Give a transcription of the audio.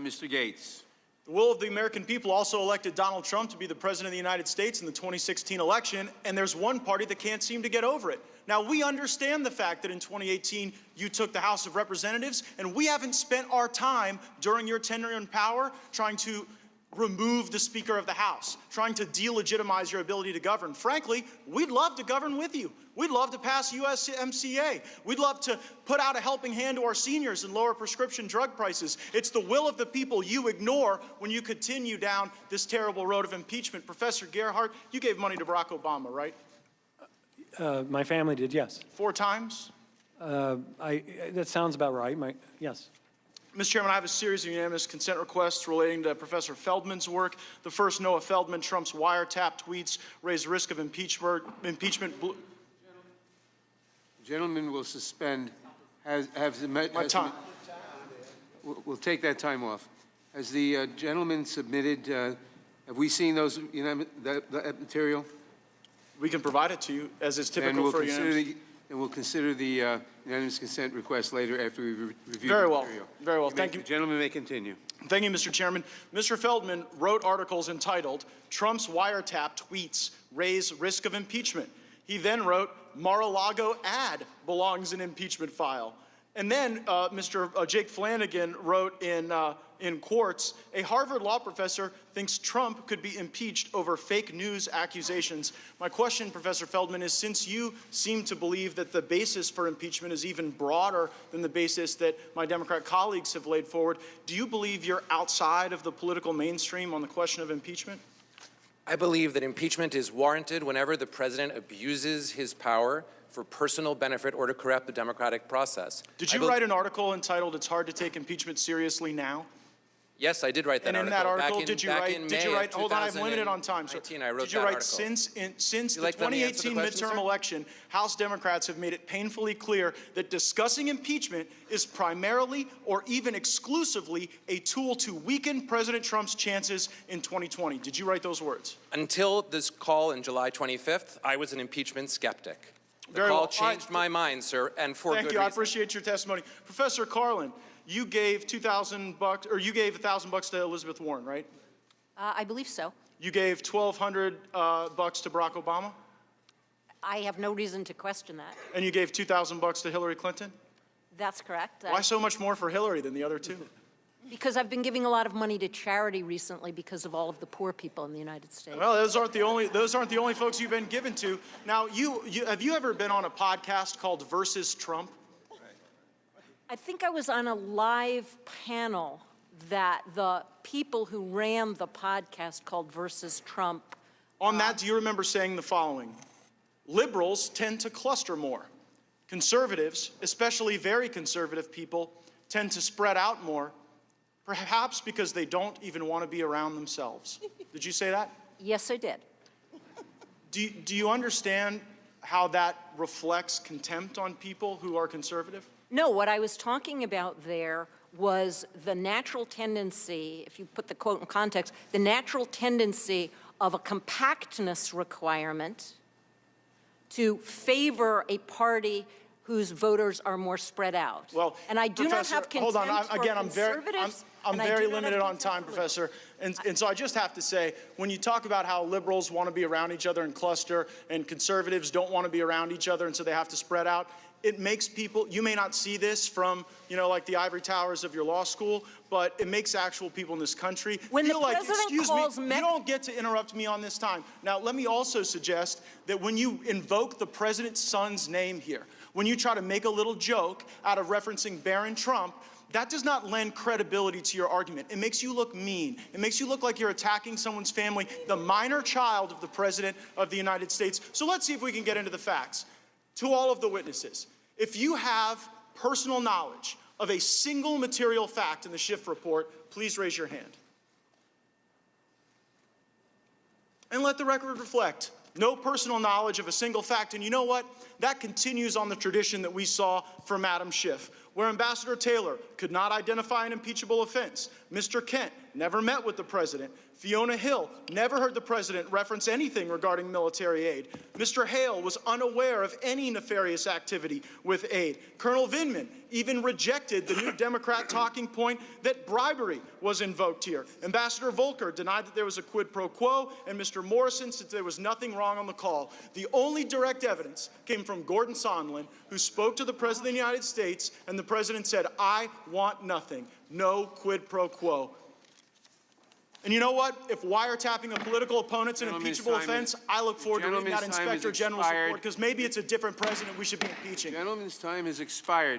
Mr. Gaetz. The will of the American people also elected Donald Trump to be the President of the United States in the 2016 election, and there's one party that can't seem to get over it. Now, we understand the fact that in 2018 you took the House of Representatives, and we haven't spent our time during your tenure in power trying to remove the Speaker of the House, trying to delegitimize your ability to govern. Frankly, we'd love to govern with you. We'd love to pass USMCA. We'd love to put out a helping hand to our seniors and lower prescription drug prices. It's the will of the people you ignore when you continue down this terrible road of impeachment. Professor Gerhardt, you gave money to Barack Obama, right? My family did, yes. 4 times? That sounds about right. Yes. Mr. Chairman, I have a series of unanimous consent requests relating to Professor Feldman's work. The first, Noah Feldman, Trump's wiretap tweets raise risk of impeachment. Gentlemen will suspend. My time. We'll take that time off. Has the gentleman submitted? Have we seen those? That material? We can provide it to you, as is typical for unanimous. And we'll consider the unanimous consent request later after we review the material. Very well. Thank you. The gentleman may continue. Thank you, Mr. Chairman. Mr. Feldman wrote articles entitled, "Trump's Wiretap Tweets Raise Risk of Impeachment." He then wrote, "Mar-a-Lago ad belongs in impeachment file." And then Mr. Jake Flanagan wrote in Quartz, "A Harvard law professor thinks Trump could be impeached over fake news accusations." My question, Professor Feldman, is since you seem to believe that the basis for impeachment is even broader than the basis that my Democrat colleagues have laid forward, do you believe you're outside of the political mainstream on the question of impeachment? I believe that impeachment is warranted whenever the president abuses his power for personal benefit or to corrupt the democratic process. Did you write an article entitled, "It's hard to take impeachment seriously now"? Yes, I did write that article. And in that article, did you write, hold on, I'm limited on time. So, I wrote did you write, since the 2018 midterm election, House Democrats have made it painfully clear that discussing impeachment is primarily or even exclusively a tool to weaken President Trump's chances in 2020. Did you write those words? Until this call on July 25th, I was an impeachment skeptic. The call changed my mind, sir, and for good reason. Thank you. I appreciate your testimony. Professor Carlin, you gave $2,000, or you gave $1,000 to Elizabeth Warren, right? I believe so. You gave $1,200 to Barack Obama? I have no reason to question that. And you gave $2,000 to Hillary Clinton? That's correct. Why so much more for Hillary than the other two? Because I've been giving a lot of money to charity recently because of all of the poor people in the United States. Well, those aren't the only folks you've been given to. Now, have you ever been on a podcast called Versus Trump? I think I was on a live panel that the people who ran the podcast called Versus Trump. On that, do you remember saying the following? Liberals tend to cluster more. Conservatives, especially very conservative people, tend to spread out more, perhaps because they don't even want to be around themselves. Did you say that? Yes, I did. Do you understand how that reflects contempt on people who are conservative? No, what I was talking about there was the natural tendency, if you put the quote in context, the natural tendency of a compactness requirement to favor a party whose voters are more spread out. Well, and I do not have contempt hold on. for Again, conservatives. I'm very limited on time, Professor. And so I just have to say, when you talk about how liberals want to be around each other and cluster, and conservatives don't want to be around each other, and so they have to spread out, it makes people, you may not see this from, like the ivory towers of your law school, but it makes actual people in this country feel like, excuse me, you don't get to interrupt me on this time. Now, let me also suggest that when you invoke the president's son's name here, when you try to make a little joke out of referencing Barron Trump, that does not lend credibility to your argument. It makes you look mean. It makes you look like you're attacking someone's family, the minor child of the President of the United States. So let's see if we can get into the facts. To all of the witnesses, if you have personal knowledge of a single material fact in the Schiff report, please raise your hand. And let the record reflect. No personal knowledge of a single fact. And you know what? That continues on the tradition that we saw from Madam Schiff, where Ambassador Taylor could not identify an impeachable offense. Mr. Kent never met with the president. Fiona Hill never heard the president reference anything regarding military aid. Mr. Hale was unaware of any nefarious activity with aid. Colonel Vindman even rejected the new Democrat talking point that bribery was invoked here. Ambassador Volker denied that there was a quid pro quo, and Mr. Morrison said there was nothing wrong on the call. The only direct evidence came from Gordon Sondland, who spoke to the President of the United States, and the President said, "I want nothing. No quid pro quo." And you know what? If wiretapping a political opponent's an Gentleman's impeachable time offense, is- I look forward to reading that Gentleman's time is Inspector General's expired. report, because maybe it's a different president we should be impeaching. Gentleman's time has expired.